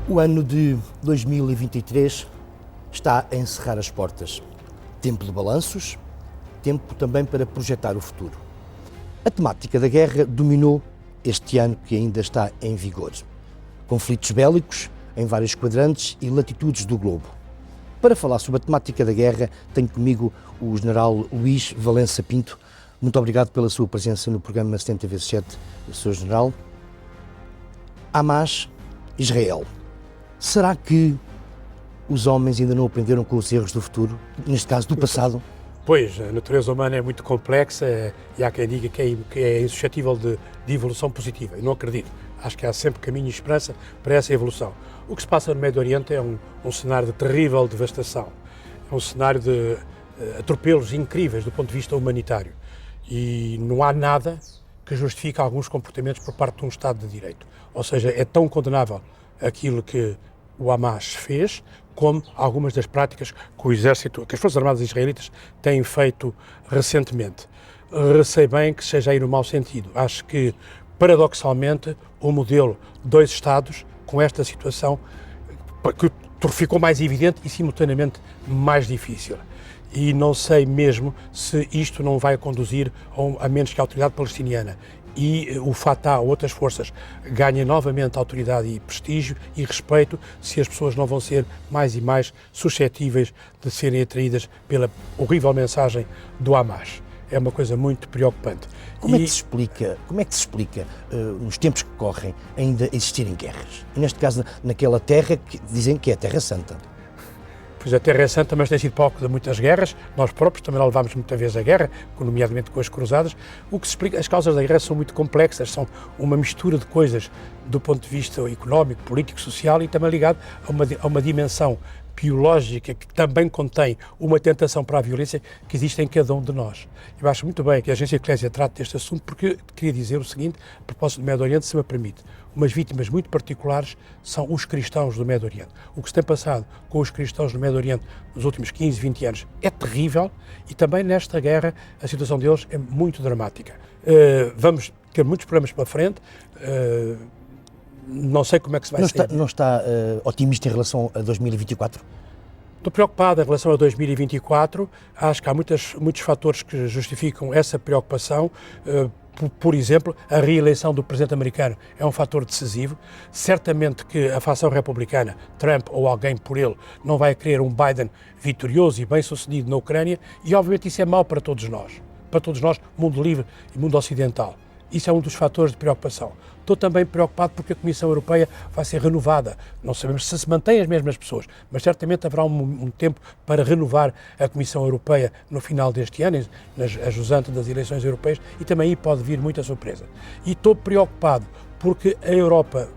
O ano de 2023 está a encerrar as portas. Tempo de balanços, tempo também para projetar o futuro. A temática da guerra dominou este ano que ainda está em vigor. Conflitos bélicos em vários quadrantes e latitudes do globo. Para falar sobre a temática da guerra, tenho comigo o general Luís Valença Pinto. Muito obrigado pela sua presença no programa 70x7, Sr. General. Hamas, Israel. Será que os homens ainda não aprenderam com os erros do futuro, neste caso do passado? Pois, a natureza humana é muito complexa e há quem diga que é insuscetível de evolução positiva. E não acredito. Acho que há sempre caminho e esperança para essa evolução. O que se passa no Médio Oriente é um cenário de terrível devastação. É um cenário de atropelos incríveis do ponto de vista humanitário. E não há nada que justifique alguns comportamentos por parte de um Estado de Direito. Ou seja, é tão condenável aquilo que o Hamas fez, como algumas das práticas que o Exército, que as Forças Armadas israelitas têm feito recentemente. Receio bem que seja aí no mau sentido. Acho que, paradoxalmente, o modelo dois Estados, com esta situação, que ficou mais evidente e, simultaneamente, mais difícil. E não sei mesmo se isto não vai conduzir a menos que a autoridade palestiniana e o Fatah ou outras forças ganhem novamente autoridade e prestígio e respeito, se as pessoas não vão ser mais e mais suscetíveis de serem atraídas pela horrível mensagem do Hamas. É uma coisa muito preocupante. Como é que se explica, nos tempos que correm, ainda existirem guerras? E neste caso, naquela terra que dizem que é a Terra Santa. Pois a Terra é Santa, mas tem sido palco de muitas guerras. Nós próprios também lá levámos muitas vezes a guerra, nomeadamente com as cruzadas. O que se explica, as causas da guerra são muito complexas, são uma mistura de coisas do ponto de vista económico, político, social e também ligado a uma dimensão biológica que também contém uma tentação para a violência que existe em cada um de nós. Eu acho muito bem que a Agência Eclésia trate deste assunto porque queria dizer o seguinte, a propósito do Médio Oriente, se me permite. Umas vítimas muito particulares são os cristãos do Médio Oriente. O que se tem passado com os cristãos do Médio Oriente nos últimos 15, 20 anos é terrível e também nesta guerra a situação deles é muito dramática. Vamos ter muitos problemas pela frente. Não sei como é que se vai sair. Não está otimista em relação a 2024? Estou preocupado em relação a 2024. Acho que há muitos fatores que justificam essa preocupação. Por exemplo, a reeleição do presidente americano é um fator decisivo. Certamente que a facção republicana, Trump ou alguém por ele, não vai querer um Biden vitorioso e bem-sucedido na Ucrânia e, obviamente, isso é mau para todos nós, mundo livre e mundo ocidental. Isso é um dos fatores de preocupação. Estou também preocupado porque a Comissão Europeia vai ser renovada. Não sabemos se mantém as mesmas pessoas, mas certamente haverá um tempo para renovar a Comissão Europeia no final deste ano, a jusante das eleições europeias, e também aí pode vir muita surpresa. E estou preocupado porque a Europa,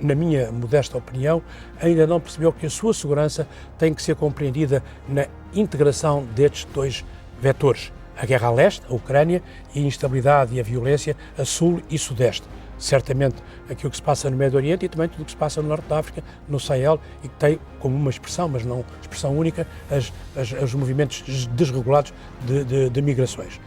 na minha modesta opinião, ainda não percebeu que a sua segurança tem que ser compreendida na integração destes dois vetores. A guerra a leste, a Ucrânia, e a instabilidade e a violência a sul e sudeste. Certamente aquilo que se passa no Médio Oriente e também tudo o que se passa no Norte da África, no Sahel, e que tem como uma expressão, mas não expressão única, os movimentos desregulados de migrações.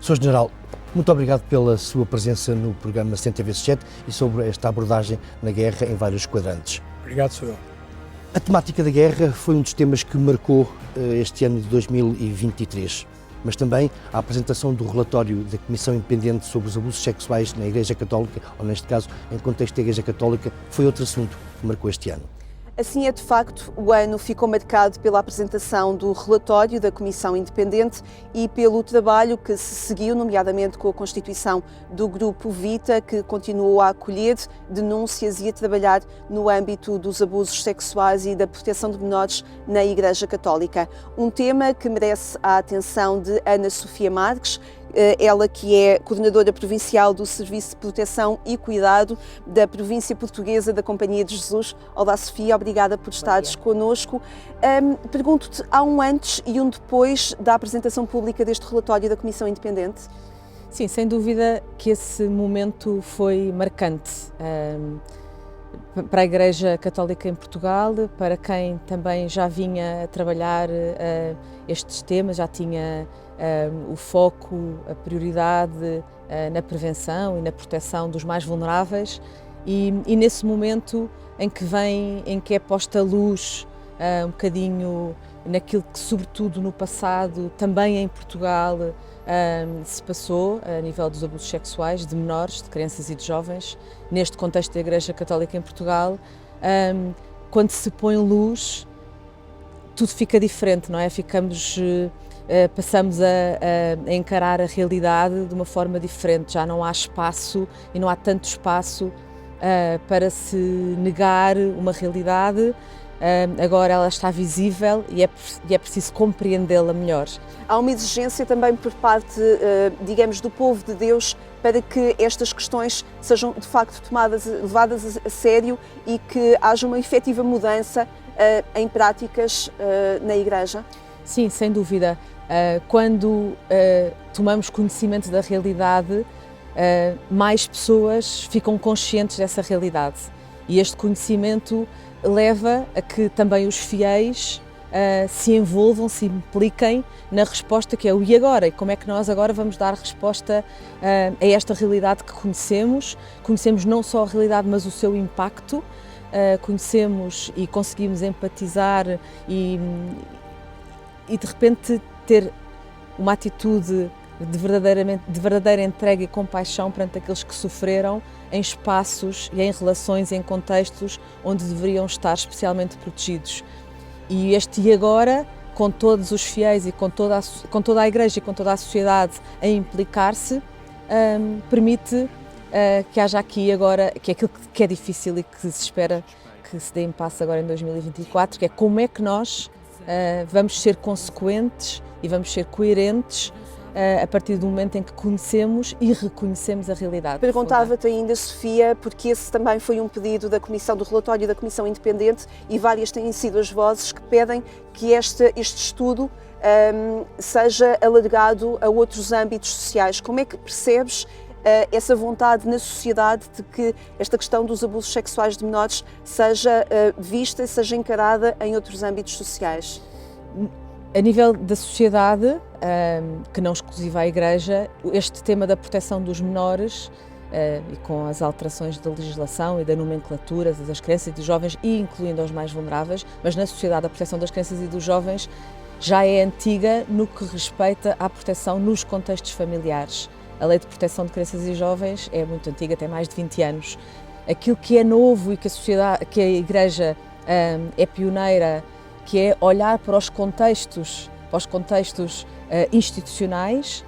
Sr. General, muito obrigado pela sua presença no programa 70x7 e sobre esta abordagem na guerra em vários quadrantes. Obrigado, Sr. A temática da guerra foi um dos temas que marcou este ano de 2023. Mas também a apresentação do relatório da Comissão Independente sobre os Abusos Sexuais na Igreja Católica, ou neste caso, em contexto da Igreja Católica, foi outro assunto que marcou este ano. Assim é, de facto, o ano ficou marcado pela apresentação do relatório da Comissão Independente e pelo trabalho que se seguiu, nomeadamente com a constituição do Grupo Vita, que continuou a acolher denúncias e a trabalhar no âmbito dos abusos sexuais e da proteção de menores na Igreja Católica. Um tema que merece a atenção de Ana Sofia Marques, ela que é coordenadora provincial do Serviço de Proteção e Cuidado da província portuguesa da Companhia de Jesus. Olá, Sofia, obrigada por estares connosco. Pergunto-te, há um antes e um depois da apresentação pública deste relatório da Comissão Independente? Sim, sem dúvida que esse momento foi marcante para a Igreja Católica em Portugal, para quem também já vinha a trabalhar estes temas, já tinha o foco, a prioridade na prevenção e na proteção dos mais vulneráveis, e nesse momento em que é posta a luz um bocadinho naquilo que, sobretudo no passado, também em Portugal, se passou a nível dos abusos sexuais de menores, de crianças e de jovens, neste contexto da Igreja Católica em Portugal, quando se põe luz, tudo fica diferente, não é? Passamos a encarar a realidade de uma forma diferente, já não há espaço e não há tanto espaço para se negar uma realidade. Agora ela está visível e é preciso compreendê-la melhor. Há uma exigência também por parte, digamos, do povo de Deus para que estas questões sejam de facto levadas a sério e que haja uma efetiva mudança em práticas na Igreja? Sim, sem dúvida. Quando tomamos conhecimento da realidade, mais pessoas ficam conscientes dessa realidade. E este conhecimento leva a que também os fiéis se envolvam, se impliquem na resposta que é o e agora? E como é que nós agora vamos dar resposta a esta realidade que conhecemos? Conhecemos não só a realidade, mas o seu impacto. Conhecemos e conseguimos empatizar e de repente ter uma atitude de verdadeira entrega e compaixão perante aqueles que sofreram em espaços e em relações e em contextos onde deveriam estar especialmente protegidos. E este e agora, com todos os fiéis e com toda a Igreja e com toda a sociedade a implicar-se, permite que haja aqui agora, que é aquilo que é difícil e que se espera que se dê em passo agora em 2024, que é como é que nós vamos ser consequentes e vamos ser coerentes a partir do momento em que conhecemos e reconhecemos a realidade. Perguntava-te ainda, Sofia, porque esse também foi um pedido da Comissão do Relatório da Comissão Independente e várias têm sido as vozes que pedem que este estudo seja alargado a outros âmbitos sociais. Como é que percebes essa vontade na sociedade de que esta questão dos abusos sexuais de menores seja vista e seja encarada em outros âmbitos sociais? A nível da sociedade, que não exclusiva à Igreja, este tema da proteção dos menores e com as alterações da legislação e da nomenclatura das crianças e dos jovens, e incluindo os mais vulneráveis, mas na sociedade a proteção das crianças e dos jovens já é antiga no que respeita à proteção nos contextos familiares. A Lei de Proteção de Crianças e Jovens é muito antiga, tem mais de 20 anos. Aquilo que é novo e que a Igreja é pioneira, que é olhar para os contextos institucionais,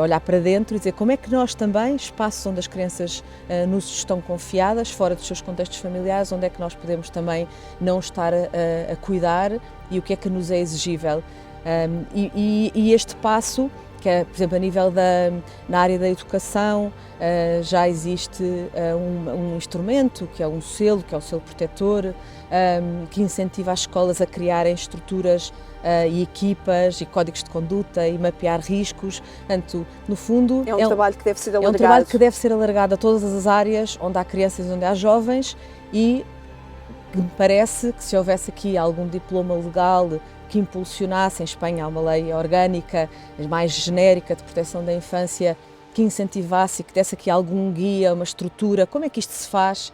olhar para dentro e dizer como é que nós também, espaços onde as crianças nos estão confiadas, fora dos seus contextos familiares, onde é que nós podemos também não estar a cuidar e o que é que nos é exigível. E este passo, que é, por exemplo, a nível na área da educação, já existe um instrumento, que é um selo, que é o selo protetor, que incentiva as escolas a criarem estruturas e equipas e códigos de conduta e mapear riscos. Portanto, no fundo, é um trabalho que deve ser alargado. É um trabalho que deve ser alargado a todas as áreas onde há crianças e onde há jovens, e me parece que se houvesse aqui algum diploma legal que impulsionasse, em Espanha há uma lei orgânica mais genérica de proteção da infância, que incentivasse e que desse aqui algum guia, uma estrutura, como é que isto se faz,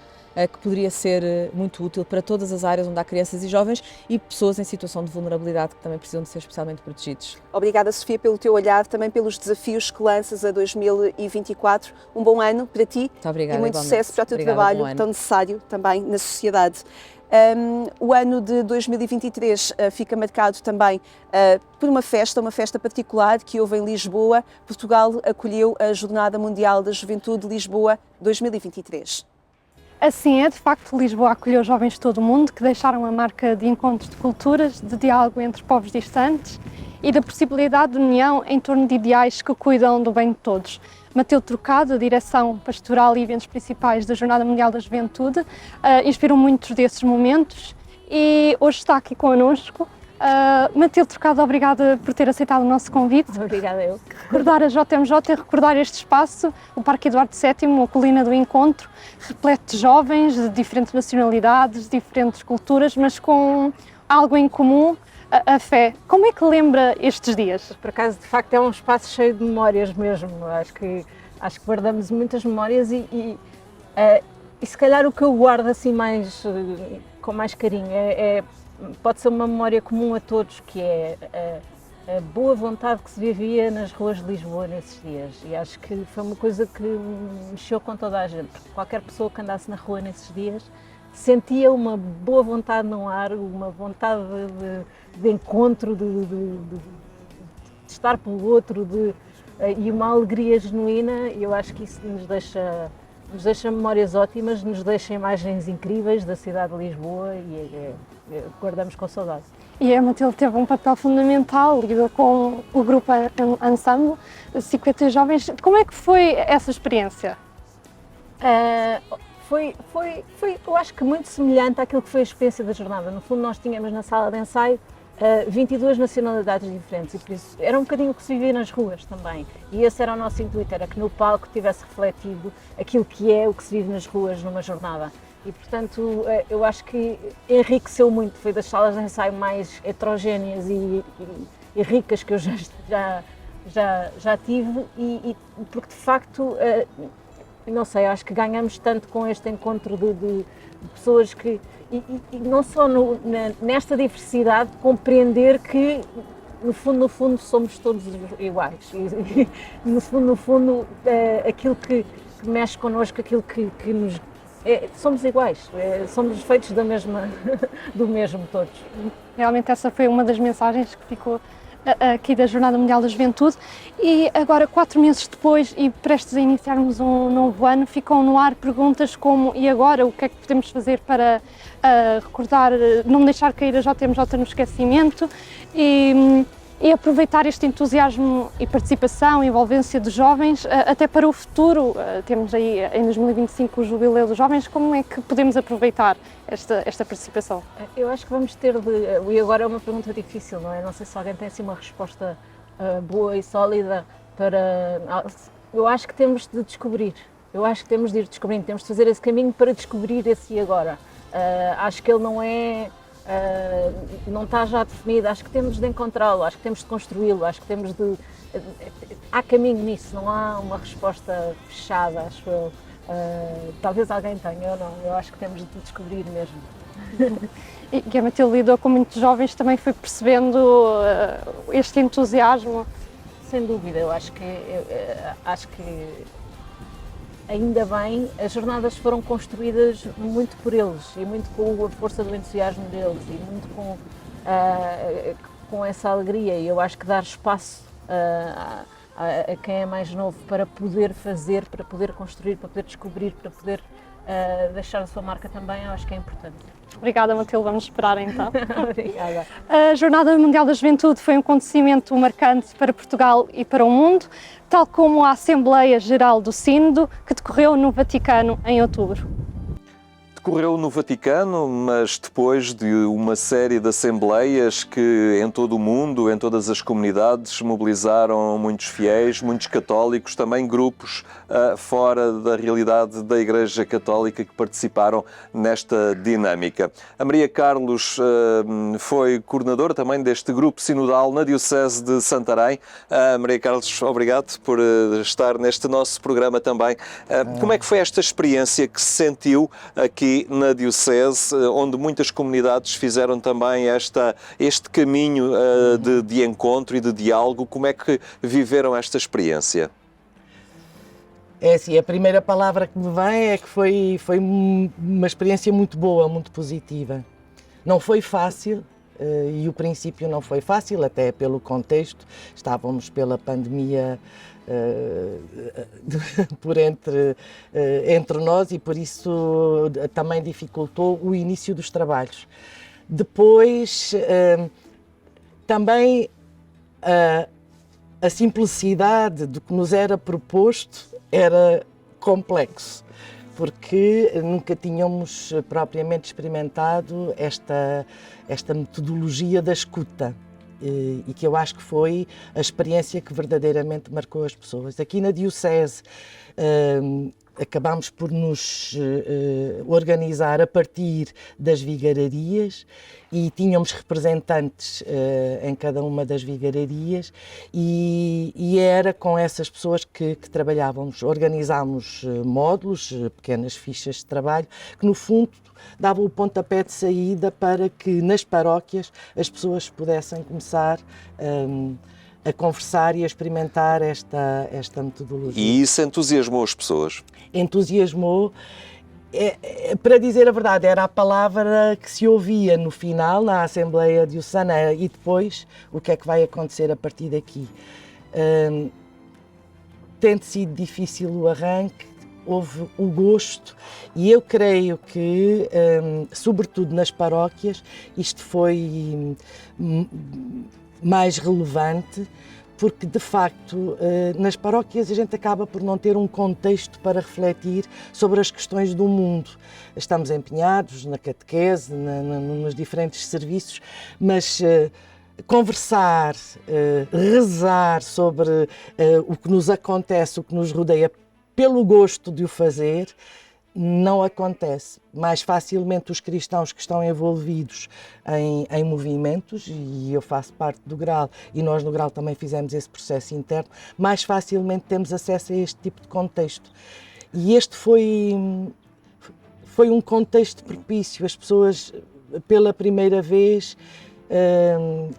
que poderia ser muito útil para todas as áreas onde há crianças e jovens e pessoas em situação de vulnerabilidade que também precisam de ser especialmente protegidos. Obrigada, Sofia, pelo teu olhar, também pelos desafios que lanças a 2024. Um bom ano para ti. Muito obrigada, e muito igualmente. sucesso para o teu trabalho tão necessário também na sociedade. O ano de 2023 fica marcado também por uma festa particular que houve em Lisboa. Portugal acolheu a Jornada Mundial da Juventude Lisboa 2023. Assim é, de facto, Lisboa acolheu jovens de todo o mundo que deixaram a marca de encontros de culturas, de diálogo entre povos distantes e da possibilidade de união em torno de ideais que cuidam do bem de todos. Mateu Trocado, a direção pastoral e eventos principais da Jornada Mundial da Juventude, inspirou muitos desses momentos e hoje está aqui connosco. Mateu Trocado, obrigada por ter aceitado o nosso convite. Obrigada eu. Recordar a JMJ é recordar este espaço, o Parque Eduardo VII, a Colina do Encontro, repleto de jovens de diferentes nacionalidades, diferentes culturas, mas com algo em comum, a fé. Como é que lembra estes dias? Por acaso, de facto, é um espaço cheio de memórias mesmo. Acho que guardamos muitas memórias e E se calhar o que eu guardo assim mais, com mais carinho pode ser uma memória comum a todos, que é a boa vontade que se vivia nas ruas de Lisboa nesses dias. E acho que foi uma coisa que mexeu com toda a gente, porque qualquer pessoa que andasse na rua nesses dias sentia uma boa vontade no ar, uma vontade de encontro, de estar pelo outro, e uma alegria genuína. E eu acho que isso nos deixa memórias ótimas, nos deixa imagens incríveis da cidade de Lisboa e guardamos com saudade. E a Matilde teve um papel fundamental, lidou com o grupo Ensemble, 50 jovens. Como é que foi essa experiência? Foi, eu acho que muito semelhante àquilo que foi a experiência da jornada. No fundo, nós tínhamos na sala de ensaio 22 nacionalidades diferentes e por isso era um bocadinho o que se vivia nas ruas também. E esse era o nosso intuito, era que no palco tivesse refletido aquilo que é o que se vive nas ruas numa jornada. E, portanto, eu acho que enriqueceu muito, foi das salas de ensaio mais heterogéneas e ricas que eu já tive porque, de facto, não sei, acho que ganhamos tanto com este encontro de pessoas que, e não só nesta diversidade, compreender que, no fundo, somos todos iguais. E no fundo, aquilo que mexe connosco, aquilo que nos... somos iguais, somos feitos do mesmo todos. Realmente essa foi uma das mensagens que ficou aqui da Jornada Mundial da Juventude. E agora, 4 meses depois e prestes a iniciarmos um novo ano, ficam no ar perguntas como: e agora, o que é que podemos fazer para recordar, não deixar cair a JMJ no esquecimento e aproveitar este entusiasmo e participação, envolvência dos jovens até para o futuro. Temos aí em 2025 o Jubileu dos Jovens. Como é que podemos aproveitar esta participação? Eu acho que vamos ter e agora é uma pergunta difícil, não é? Não sei se alguém tem assim uma resposta boa e sólida para... Eu acho que temos de descobrir, temos de ir descobrindo, temos de fazer esse caminho para descobrir esse e agora. Acho que ele não está já definido, acho que temos de encontrá-lo, acho que temos de construí-lo, acho que temos de... Há caminho nisso, não há uma resposta fechada, acho eu. Talvez alguém tenha, ou não, eu acho que temos de descobrir mesmo. E a Matilde lidou com muitos jovens, também foi percebendo este entusiasmo? Sem dúvida, eu acho que ainda bem, as jornadas foram construídas muito por eles e muito com a força do entusiasmo deles e muito com essa alegria, e eu acho que dar espaço a quem é mais novo para poder fazer, para poder construir, para poder descobrir, para poder deixar a sua marca também, eu acho que é importante. Obrigada, Matilde, vamos esperar então. Obrigada. A Jornada Mundial da Juventude foi um acontecimento marcante para Portugal e para o mundo, tal como a Assembleia Geral do Sínodo, que decorreu no Vaticano em outubro. Decorreu no Vaticano, mas depois de uma série de assembleias que em todo o mundo, em todas as comunidades, mobilizaram muitos fiéis, muitos católicos, também grupos fora da realidade da Igreja Católica que participaram nesta dinâmica. A Maria Carlos foi coordenadora também deste grupo sinodal na Diocese de Santarém. Maria Carlos, obrigado por estar neste nosso programa também. Como é que foi esta experiência que se sentiu aqui na Diocese, onde muitas comunidades fizeram também este caminho de encontro e de diálogo? Como é que viveram esta experiência? É assim, a primeira palavra que me vem é que foi uma experiência muito boa, muito positiva. Não foi fácil, e o princípio não foi fácil, até pelo contexto. Estávamos pela pandemia entre nós e por isso também dificultou o início dos trabalhos. Depois, também a simplicidade do que nos era proposto era complexo, porque nunca tínhamos propriamente experimentado esta metodologia da escuta. E que eu acho que foi a experiência que verdadeiramente marcou as pessoas. Aqui na Diocese acabámos por nos organizar a partir das vigararias e tínhamos representantes em cada uma das vigararias e era com essas pessoas que trabalhávamos. Organizámos módulos, pequenas fichas de trabalho, que no fundo dava o pontapé de saída para que nas paróquias as pessoas pudessem começar a conversar e a experimentar esta metodologia. E isso entusiasmou as pessoas? Entusiasmou. Para dizer a verdade, era a palavra que se ouvia no final, na Assembleia Diocesana, e depois o que é que vai acontecer a partir daqui. Tem sido difícil o arranque, houve o gosto, e eu creio que, sobretudo nas paróquias, isto foi mais relevante, porque de facto nas paróquias a gente acaba por não ter um contexto para refletir sobre as questões do mundo. Estamos empenhados na catequese, nos diferentes serviços, mas conversar, rezar sobre o que nos acontece, o que nos rodeia, pelo gosto de o fazer, não acontece. Mais facilmente os cristãos que estão envolvidos em movimentos, e eu faço parte do GRAL, e nós no GRAL também fizemos esse processo interno, mais facilmente temos acesso a este tipo de contexto. E este foi um contexto propício. As pessoas, pela primeira vez,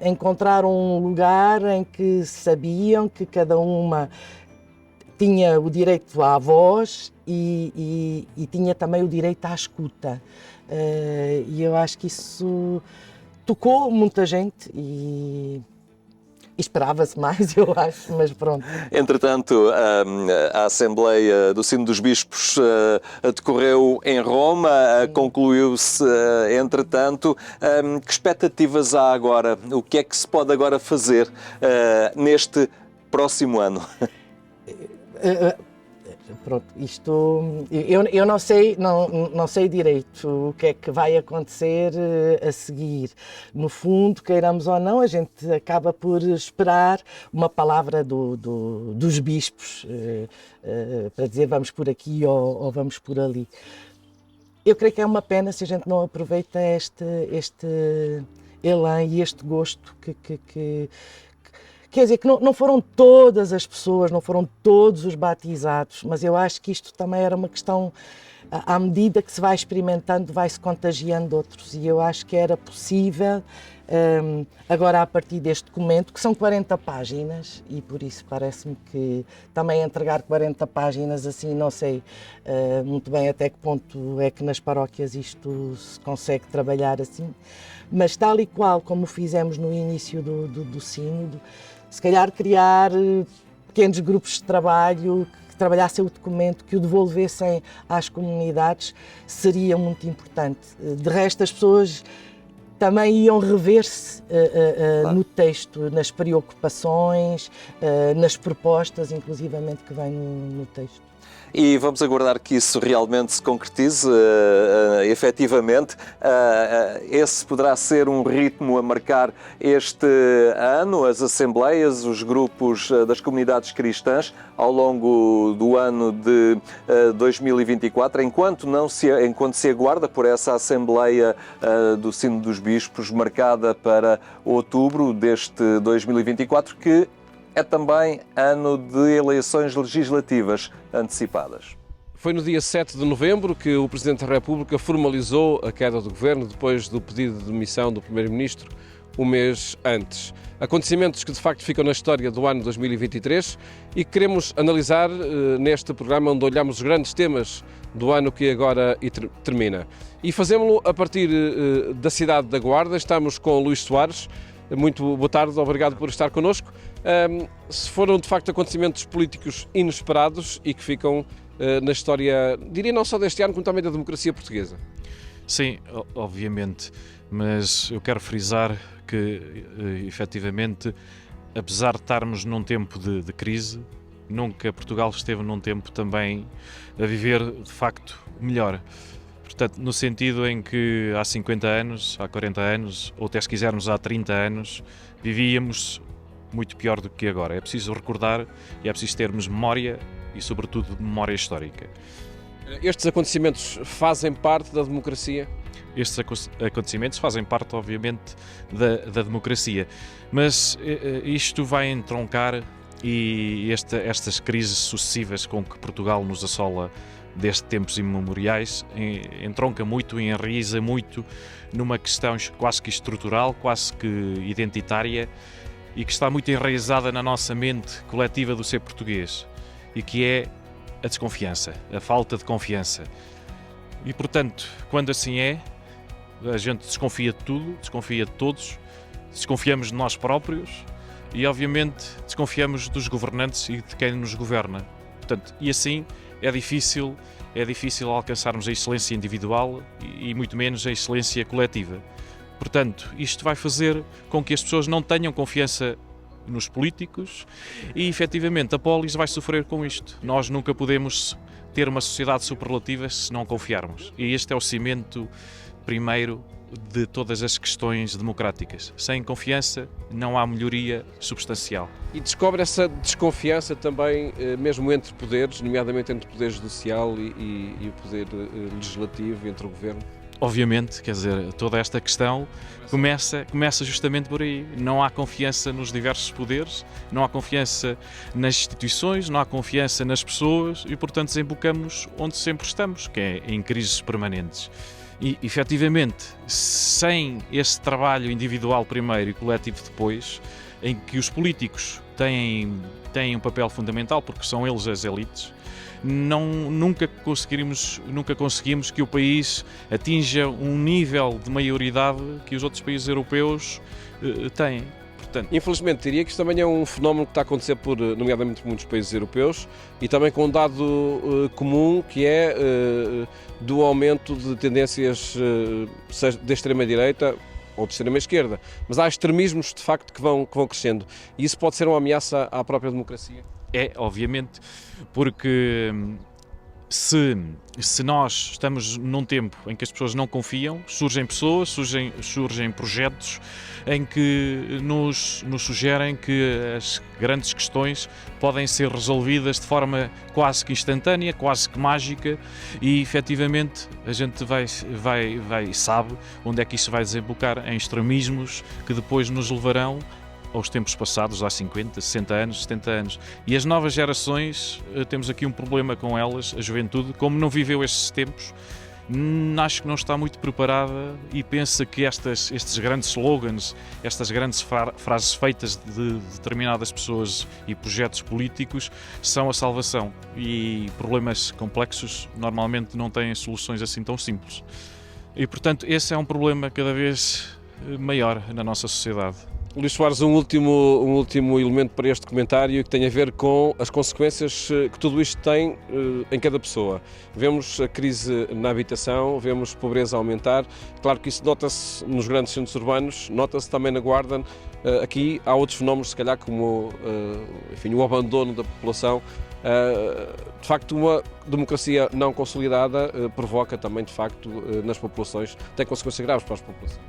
encontraram um lugar em que sabiam que cada uma tinha o direito à voz e tinha também o direito à escuta. E eu acho que isso tocou muita gente e esperava-se mais, eu acho, mas pronto. Entretanto, a Assembleia do Sínodo dos Bispos decorreu em Roma, concluiu-se, entretanto. Que expectativas há agora? O que é que se pode agora fazer neste próximo ano? Pronto, isto eu não sei direito o que é que vai acontecer a seguir. No fundo, queiramos ou não, a gente acaba por esperar uma palavra dos bispos para dizer vamos por aqui ou vamos por ali. Eu creio que é uma pena se a gente não aproveita este elan e este gosto que quer dizer, que não foram todas as pessoas, não foram todos os batizados, mas eu acho que isto também era uma questão, à medida que se vai experimentando, vai-se contagiando outros, e eu acho que era possível, agora a partir deste documento, que são 40 páginas, e por isso parece-me que também entregar 40 páginas assim, não sei muito bem até que ponto é que nas paróquias isto se consegue trabalhar assim, mas tal e qual como fizemos no início do sínodo, se calhar criar pequenos grupos de trabalho que trabalhassem o documento, que o devolvessem às comunidades, seria muito importante. De resto, as pessoas também iam rever-se no texto, nas preocupações, nas propostas, inclusivamente, que vêm no texto. E vamos aguardar que isso realmente se concretize, efetivamente. Esse poderá ser um ritmo a marcar este ano, as assembleias, os grupos das comunidades cristãs, ao longo do ano de 2024, enquanto se aguarda por essa Assembleia do Sínodo dos Bispos, marcada para outubro deste 2024, que é também ano de eleições legislativas antecipadas. Foi no dia 7 de novembro que o Presidente da República formalizou a queda do Governo depois do pedido de demissão do Primeiro-Ministro um mês antes. Acontecimentos que de facto ficam na história do ano 2023 e que queremos analisar neste programa onde olhamos os grandes temas do ano que agora termina. E fazemos-lo a partir da cidade da Guarda. Estamos com Luís Soares. Muito boa tarde, obrigado por estar connosco. Se foram de facto acontecimentos políticos inesperados e que ficam na história, diria não só deste ano, como também da democracia portuguesa. Sim, obviamente, mas eu quero frisar que, efetivamente, apesar de estarmos num tempo de crise, nunca Portugal esteve num tempo também a viver, de facto, melhor. Portanto, no sentido em que há 50 anos, há 40 anos, ou até se quisermos há 30 anos, vivíamos muito pior do que agora. É preciso recordar e é preciso termos memória e, sobretudo, memória histórica. Estes acontecimentos fazem parte da democracia? Estes acontecimentos fazem parte, obviamente, da democracia, mas isto vai entroncar e estas crises sucessivas com que Portugal nos assola desde tempos imemoriais entronca muito e enraiza muito numa questão quase que estrutural, quase que identitária e que está muito enraizada na nossa mente coletiva do ser português e que é a desconfiança, a falta de confiança. E, portanto, quando assim é, a gente desconfia de tudo, desconfia de todos, desconfiamos de nós próprios e, obviamente, desconfiamos dos governantes e de quem nos governa. Portanto, e assim é difícil alcançarmos a excelência individual e muito menos a excelência coletiva. Portanto, isto vai fazer com que as pessoas não tenham confiança nos políticos e, efetivamente, a polis vai sofrer com isto. Nós nunca podemos ter uma sociedade superlativa se não confiarmos. E este é o cimento primeiro de todas as questões democráticas. Sem confiança não há melhoria substancial. E descobre essa desconfiança também, mesmo entre poderes, nomeadamente entre o poder judicial e o poder legislativo, entre o governo? Obviamente, quer dizer, toda esta questão começa justamente por aí. Não há confiança nos diversos poderes, não há confiança nas instituições, não há confiança nas pessoas e, portanto, desembocamos onde sempre estamos, que é em crises permanentes. E, efetivamente, sem esse trabalho individual primeiro e coletivo depois, em que os políticos têm um papel fundamental, porque são eles as elites, nunca conseguimos que o país atinja um nível de maioridade que os outros países europeus têm. Portanto, infelizmente, diria que isto também é um fenómeno que está a acontecer nomeadamente por muitos países europeus e também com um dado comum que é do aumento de tendências de extrema-direita ou de extrema-esquerda. Mas há extremismos, de facto, que vão crescendo. E isso pode ser uma ameaça à própria democracia? É, obviamente, porque se nós estamos num tempo em que as pessoas não confiam, surgem pessoas, surgem projetos em que nos sugerem que as grandes questões podem ser resolvidas de forma quase que instantânea, quase que mágica e, efetivamente, a gente sabe onde é que isso vai desembocar, em extremismos que depois nos levarão aos tempos passados, há 50, 60 anos, 70 anos. E as novas gerações, temos aqui um problema com elas, a juventude, como não viveu estes tempos, acho que não está muito preparada e pensa que estes grandes slogans, estas grandes frases feitas de determinadas pessoas e projetos políticos são a salvação. E problemas complexos normalmente não têm soluções assim tão simples. E, portanto, esse é um problema cada vez maior na nossa sociedade. Luís Soares, um último elemento para este comentário que tem a ver com as consequências que tudo isto tem em cada pessoa. Vemos a crise na habitação, vemos pobreza aumentar. Claro que isso nota-se nos grandes centros urbanos, nota-se também na Guarda. Aqui há outros fenómenos, se calhar, como o abandono da população. De facto, uma democracia não consolidada provoca também, de facto, nas populações, tem consequências graves para as populações.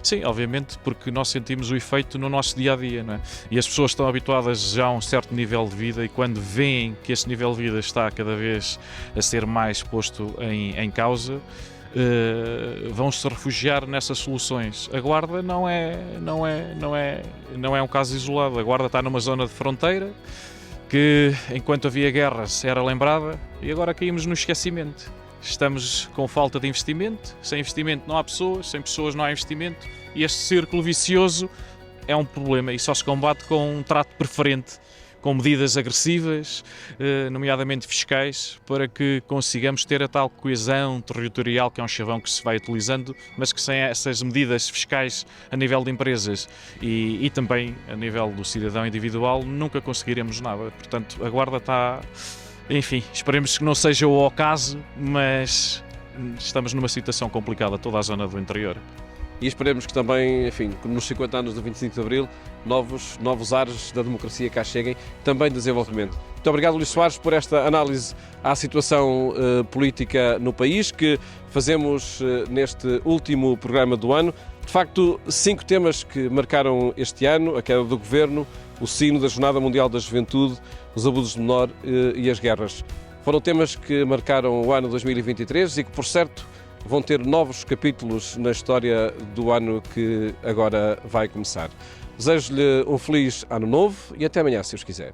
Sim, obviamente, porque nós sentimos o efeito no nosso dia-a-dia, não é? E as pessoas estão habituadas já a um certo nível de vida e quando veem que esse nível de vida está cada vez a ser mais posto em causa, vão-se refugiar nessas soluções. A Guarda não é um caso isolado. A Guarda está numa zona de fronteira que, enquanto havia guerras, era lembrada e agora caímos no esquecimento. Estamos com falta de investimento, sem investimento não há pessoas, sem pessoas não há investimento e este círculo vicioso é um problema e só se combate com um trato preferente, com medidas agressivas, nomeadamente fiscais, para que consigamos ter a tal coesão territorial que é um chavão que se vai utilizando, mas que sem essas medidas fiscais a nível de empresas e também a nível do cidadão individual nunca conseguiremos nada. Portanto, a Guarda está... Enfim, esperemos que não seja o ocaso, mas estamos numa situação complicada, toda a zona do interior. E esperemos que também, enfim, nos 50 anos do 25 de Abril, novos ares da democracia cá cheguem, também de desenvolvimento. Muito obrigado, Luís Soares, por esta análise à situação política no país, que fazemos neste último programa do ano. De facto, 5 temas que marcaram este ano: a queda do governo, o sino da Jornada Mundial da Juventude, os abusos de menor e as guerras. Foram temas que marcaram o ano 2023 e que, por certo, vão ter novos capítulos na história do ano que agora vai começar. Desejo-lhe um feliz ano novo e até amanhã, se os quiser.